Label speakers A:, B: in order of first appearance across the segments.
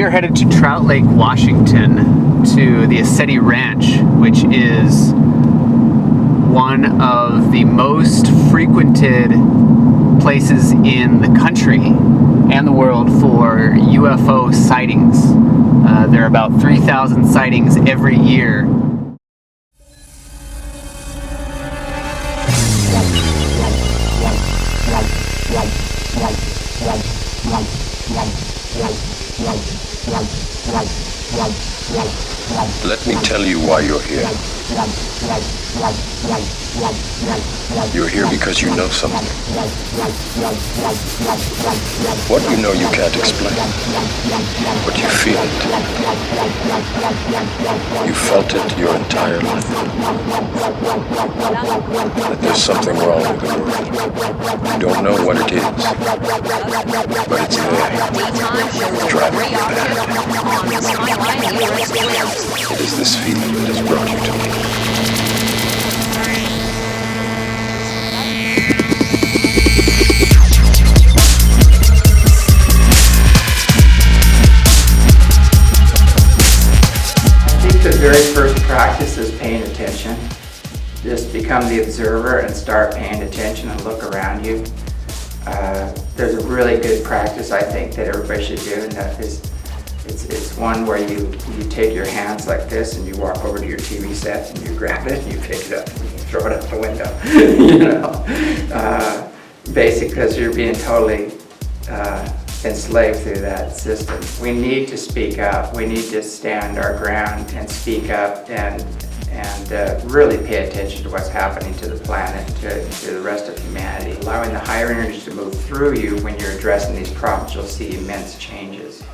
A: We are headed to Trout Lake, Washington, to the ECETI Ranch, which is one of the most frequented places in the country and the world for UFO sightings. There are about 3,000 sightings every year.
B: Let me tell you why you're here. You're here because you know something. What you know you can't explain, but you feel it. You felt it your entire life. That there's something wrong with the world. You don't know what it is, but it's there, driving you mad. It is this feeling that has brought you to me.
C: The very first practice is paying attention. Just become the observer and start paying attention and look around you. There's a really good practice I think that everybody should do, and that is it's one where you take your hands like this and you walk over to your TV set and you grab it and you pick it up and you throw it out the window. Basically because you're being totally enslaved through that system. We need to speak up. We need to stand our ground and speak up and really pay attention to what's happening to the planet, to the rest of humanity. Allowing the higher energies to move through you when you're addressing these problems, you'll see immense changes.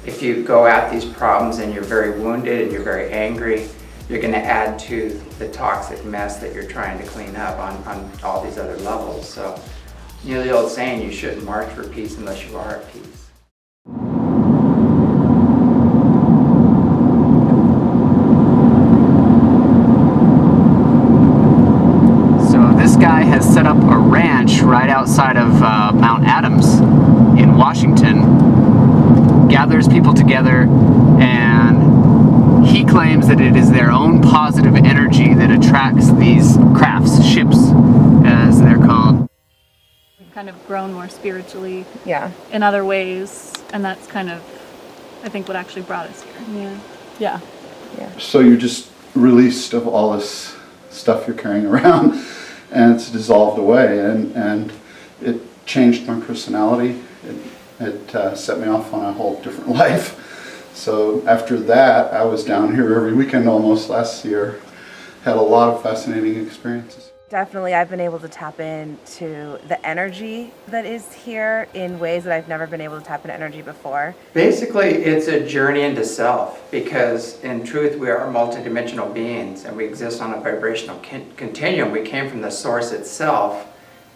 C: If you go at these problems and you're very wounded and you're very angry, you're going to add to the toxic mess that you're trying to clean up on all these other levels. So, you know the old saying, you shouldn't march for peace unless you are at peace.
A: So this guy has set up a ranch right outside of Mount Adams in Washington, gathers people together, and he claims that it is their own positive energy that attracts these crafts, ships, as they're called.
D: Kind of grown more spiritually
E: in
D: other ways, and that's kind of I think what actually brought us here. Yeah.
F: So you're just released of all this stuff you're carrying around and it's dissolved away, and it changed my personality. It set me off on a whole different life. So after that I was down here every weekend almost last year. Had a lot of fascinating experiences.
E: Definitely, I've been able to tap into the energy that is here in ways that I've never been able to tap into energy before.
C: Basically, it's a journey into self, because in truth we are multidimensional beings and we exist on a vibrational continuum. We came from the source itself,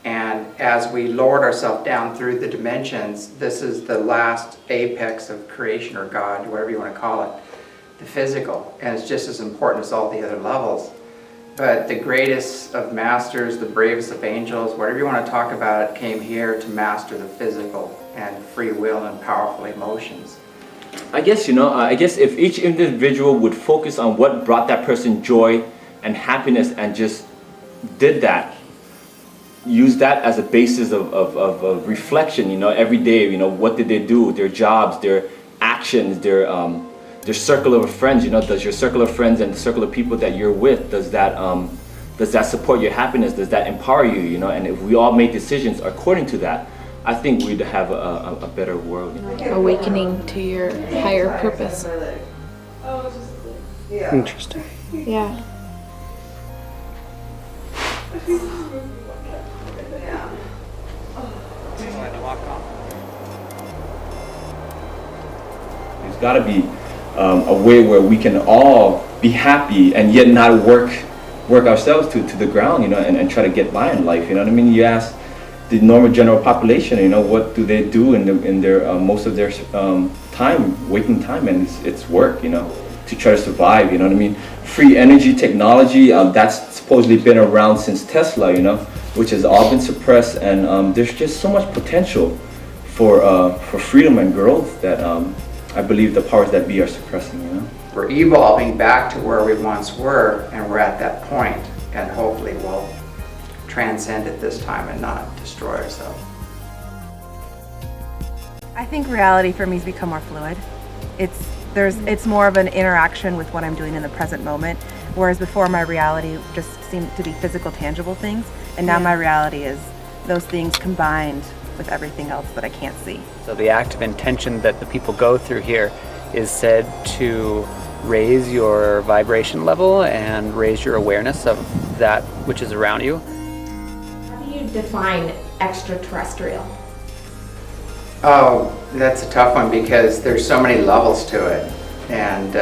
C: and as we lowered ourselves down through the dimensions, this is the last apex of creation, or God, whatever you want to call it, the physical, and it's just as important as all the other levels. But the greatest of masters, the bravest of angels, whatever you want to talk about, it came here to master the physical and free will and powerful emotions.
G: I guess, if each individual would focus on what brought that person joy and happiness and just did that, use that as a basis of reflection, every day, what did they do, their jobs, their actions, their circle of friends, does your circle of friends and the circle of people that you're with, does that support your happiness? Does that empower you? And if we all make decisions according to that, I think we'd have a better world.
H: Awakening to your higher purpose.
A: Interesting.
H: Yeah.
G: There's got to be a way where we can all be happy and yet not work ourselves to the ground, and try to get by in life. You ask the normal general population, what do they do in their most of their waking time, and it's work, to try to survive. Free energy technology, that's supposedly been around since Tesla, which has all been suppressed, and there's just so much potential for freedom and growth that I believe the powers that be are suppressing, you know?
C: We're evolving back to where we once were, and we're at that point, and hopefully we'll transcend it this time and not destroy ourselves.
E: I think reality for me has become more fluid. It's more of an interaction with what I'm doing in the present moment, whereas before my reality just seemed to be physical, tangible things, and now my reality is those things combined with everything else that I can't see.
A: So the active intention that the people go through here is said to raise your vibration level and raise your awareness of that which is around you.
I: How do you define extraterrestrial?
C: Oh, that's a tough one because there's so many levels to it. And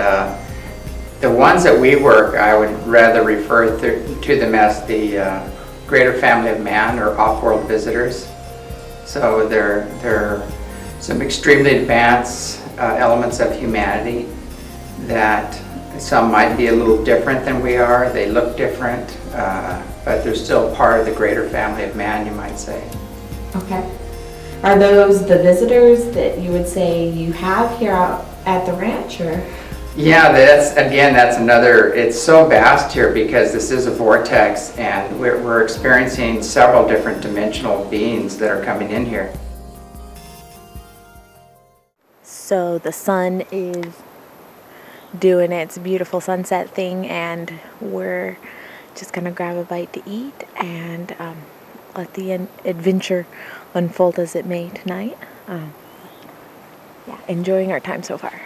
C: the ones that we work, I would rather refer to them as the greater family of man or off-world visitors. So they're some extremely advanced elements of humanity that some might be a little different than we are. They look different, but they're still part of the greater family of man, you might say.
I: Okay. Are those the visitors that you would say you have here out at the ranch, or?
C: Yeah, that's another, it's so vast here because this is a vortex and we're experiencing several different dimensional beings that are coming in here.
H: So the sun is doing its beautiful sunset thing, and we're just gonna grab a bite to eat and let the adventure unfold as it may tonight. Yeah, enjoying our time so far.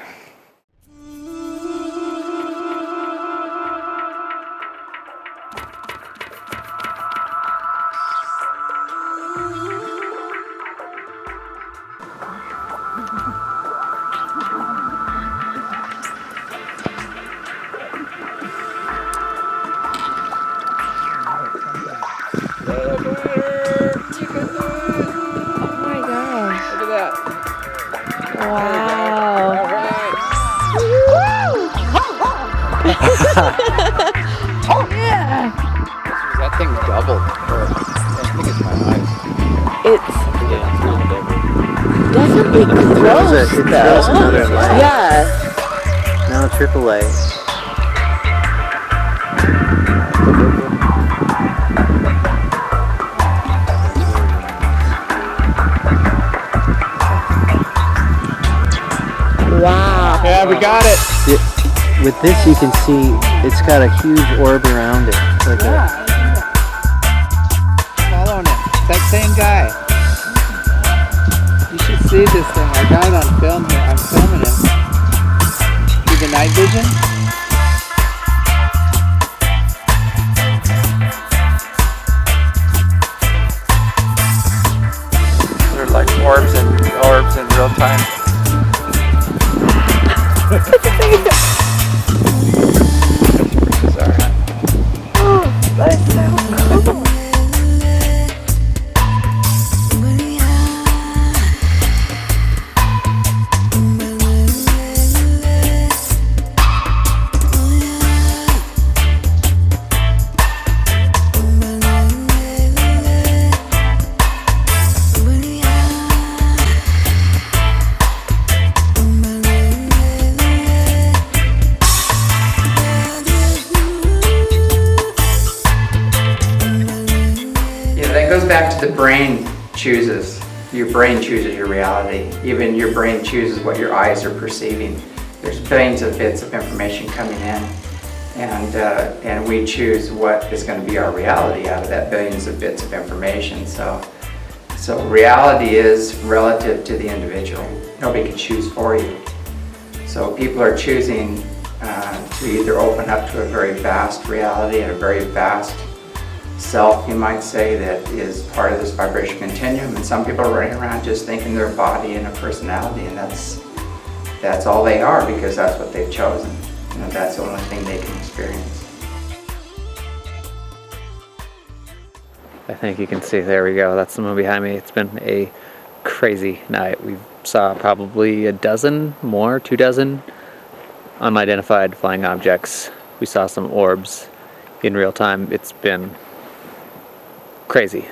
A: That thing doubled. I think it's my eyes.
H: It's definitely gross.
A: It throws another leg.
H: Yeah.
A: No, triple A.
H: Wow.
A: Yeah, we got it.
J: With this, you can see it's got a huge orb around it. Like
A: Following him. It's that same guy. You should see this thing. I got it on film here. I'm filming him. See the night vision? They're like orbs in real time.
C: Back to the brain chooses. Your brain chooses your reality. Even your brain chooses what your eyes are perceiving. There's billions of bits of information coming in, and we choose what is going to be our reality out of that billions of bits of information. So reality is relative to the individual. Nobody can choose for you. So people are choosing to either open up to a very vast reality and a very vast self, you might say, that is part of this vibration continuum, and some people are running around just thinking they're a body and a personality, and that's all they are because that's what they've chosen. You know, that's the only thing they can experience.
A: I think you can see, there we go, that's the moon behind me. It's been a crazy night. We saw probably a dozen more, 24 unidentified flying objects. We saw some orbs in real time. It's been crazy.